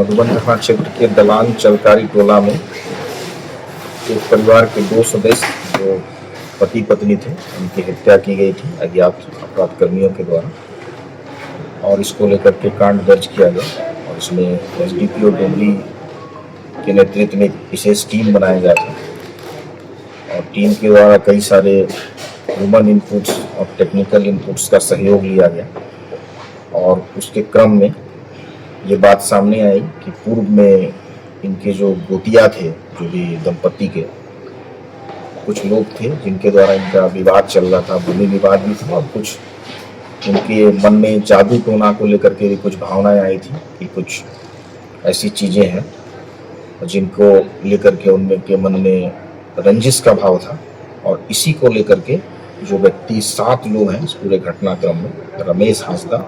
मधुबन थाना क्षेत्र के दलान चलकारी टोला में एक परिवार के 2 सदस्य जो पति पत्नी थे, उनकी हत्या की गई थी अज्ञात अपराध कर्मियों के द्वारा, और इसको लेकर के कांड दर्ज किया गया। और इसमें एसडीपीओ डोमरी के नेतृत्व में एक विशेष टीम बनाया गया था, और टीम के द्वारा कई सारे ह्यूमन इनपुट्स और टेक्निकल इनपुट्स का सहयोग लिया गया। और उसके क्रम में ये बात सामने आई कि पूर्व में इनके जो गोतिया थे, जो भी दंपति के कुछ लोग थे जिनके द्वारा इनका विवाद चल रहा था, भूमि विवाद भी था, और कुछ उनके मन में जादू टोना को लेकर के भी कुछ भावनाएं आई थी कि कुछ ऐसी चीज़ें हैं जिनको लेकर के उनमें के मन में रंजिश का भाव था। और इसी को लेकर के जो व्यक्ति 7 लोग हैं इस पूरे घटनाक्रम में, रमेश हांसदा,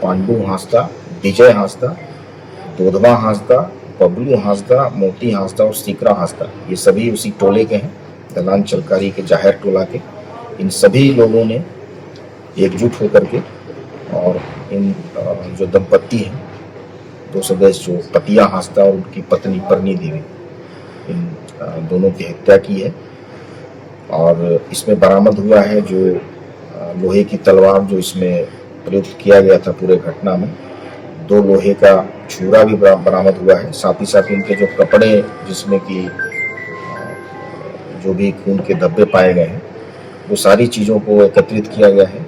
पांडु हांसदा, विजय हांसदा, दोधवा हांसदा, बबलू हांसदा, मोती हांसदा और सीकरा हांसदा, ये सभी उसी टोले के हैं, दलान चलकारी के जाहिर टोला के। इन सभी लोगों ने एकजुट होकर के और इन जो दंपति हैं, 2 सदस्य जो पतिया हांसदा और उनकी पत्नी परनी देवी, इन दोनों की हत्या की है। और इसमें बरामद हुआ है जो लोहे की तलवार जो इसमें प्रयुक्त किया गया था पूरे घटना में, 2 लोहे का छुरा भी बरामद हुआ है। साथ ही साथ इनके जो कपड़े जिसमें कि जो भी खून के धब्बे पाए गए हैं, वो सारी चीज़ों को एकत्रित किया गया है।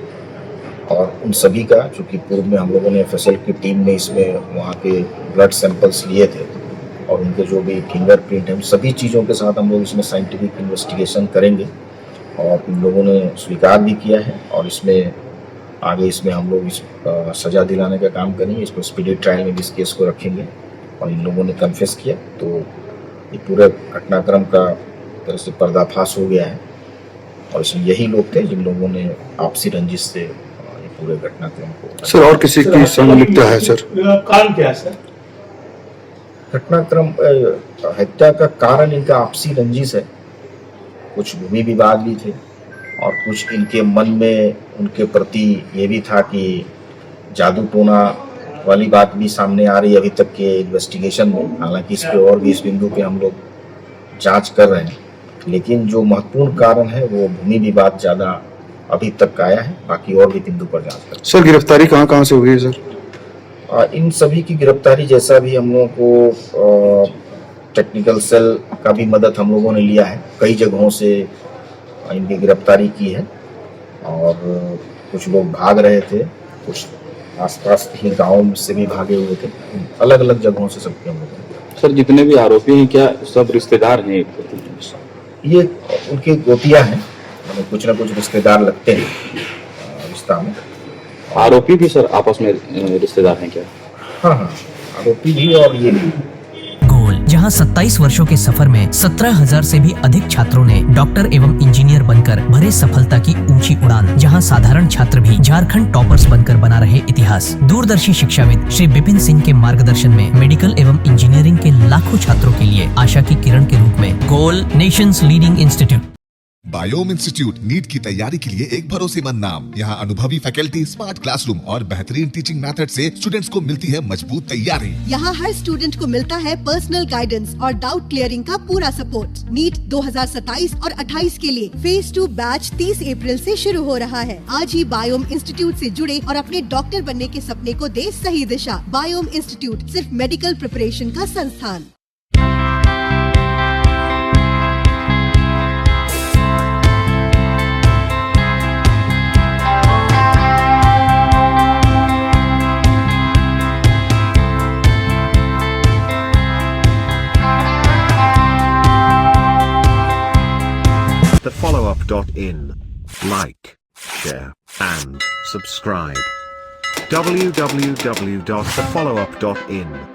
और उन सभी का, चूँकि पूर्व में हम लोगों ने एफएसएल की टीम ने इसमें वहाँ के ब्लड सैंपल्स लिए थे, और उनके जो भी फिंगरप्रिंट हैं, सभी चीज़ों के साथ हम लोग इसमें साइंटिफिक इन्वेस्टिगेशन करेंगे। और इन लोगों ने स्वीकार भी किया है, और इसमें आगे इसमें हम लोग इस सज़ा दिलाने का काम करेंगे। इसको स्पीडी ट्रायल में भी इस केस को रखेंगे। और इन लोगों ने कन्फेस किया, तो ये पूरे घटनाक्रम का तरह से पर्दाफाश हो गया है। और इसमें यही लोग थे जिन लोगों ने आपसी रंजिश से ये पूरे घटनाक्रम को। सर, और किसी की संलिप्तता है सर? कारण क्या है सर? घटनाक्रम हत्या का कारण इनका आपसी रंजिश है। कुछ भूमि विवाद भी थे, और कुछ इनके मन में उनके प्रति ये भी था कि जादू टोना वाली बात भी सामने आ रही है अभी तक के इन्वेस्टिगेशन में। हालांकि इस पे और भी इस बिंदु पे हम लोग जांच कर रहे हैं, लेकिन जो महत्वपूर्ण कारण है वो भूमि विवाद ज़्यादा अभी तक आया है। बाकी और भी बिंदु पर जांच कर। सर, गिरफ्तारी कहाँ कहाँ से हुई है सर? इन सभी की गिरफ्तारी, जैसा भी हम लोगों को टेक्निकल सेल का भी मदद हम लोगों ने लिया है, कई जगहों से इनकी गिरफ्तारी की है। और कुछ लोग भाग रहे थे, कुछ आसपास ही गाँव से भी भागे हुए थे, अलग अलग जगहों से सबके हम लोगों ने। सर, जितने भी आरोपी हैं क्या सब रिश्तेदार हैं? ये उनके गोतिया हैं, मतलब कुछ ना कुछ रिश्तेदार लगते हैं रिश्ता में। आरोपी भी सर आपस में रिश्तेदार हैं क्या? हाँ, आरोपी भी और ये भी। गोल, जहां 27 वर्षों के सफर में 17,000 से भी अधिक छात्रों ने डॉक्टर एवं इंजीनियर बनकर भरे सफलता की ऊंची उड़ान, जहां साधारण छात्र भी झारखंड टॉपर्स बनकर बना रहे इतिहास। दूरदर्शी शिक्षाविद श्री विपिन सिंह के मार्गदर्शन में मेडिकल एवं इंजीनियरिंग के लाखों छात्रों के लिए आशा की किरण के रूप में goal, nations leading institute. Biome institute NEET की तैयारी के लिए एक भरोसेमंद नाम। यहाँ अनुभवी फैकल्टी, स्मार्ट क्लासरूम और बेहतरीन टीचिंग मेथड से स्टूडेंट्स को मिलती है मजबूत तैयारी। यहाँ हर स्टूडेंट को मिलता है पर्सनल गाइडेंस और डाउट क्लियरिंग का पूरा सपोर्ट। नीट 2027 और 28 के लिए फेज 2 बैच 30 अप्रैल से शुरू हो रहा है। आज ही बायोम इंस्टीट्यूट से जुड़े और अपने डॉक्टर बनने के सपने को दे सही दिशा। बायोम इंस्टीट्यूट सिर्फ मेडिकल प्रिपरेशन का संस्थान। thefollowup.in. Like, share, and subscribe. www.thefollowup.in